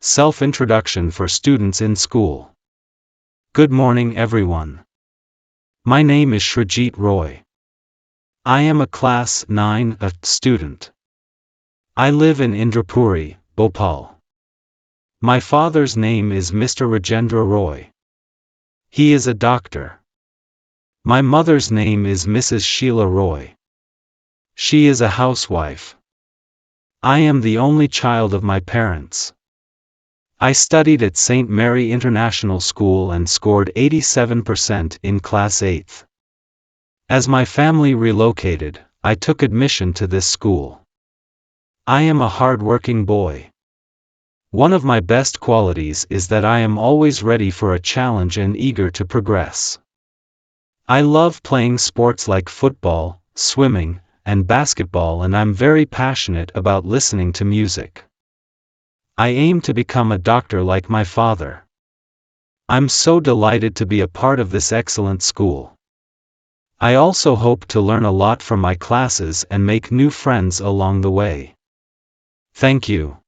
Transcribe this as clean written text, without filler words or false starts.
Self-introduction for students in school. Good morning everyone. My name is Shrajit Roy. I am a Class 9 student. I live in Indrapuri, Bhopal. My father's name is Mr. Rajendra Roy. He is a doctor. My mother's name is Mrs. Sheila Roy. She is a housewife. I am the only child of my parents. I studied at St. Mary International School and scored 87% in Class 8th. As my family relocated, I took admission to this school. I am a hard-working boy. One of my best qualities is that I am always ready for a challenge and eager to progress. I love playing sports like football, swimming, and basketball, and I'm very passionate about listening to music. I aim to become a doctor like my father. I'm so delighted to be a part of this excellent school. I also hope to learn a lot from my classes and make new friends along the way. Thank you.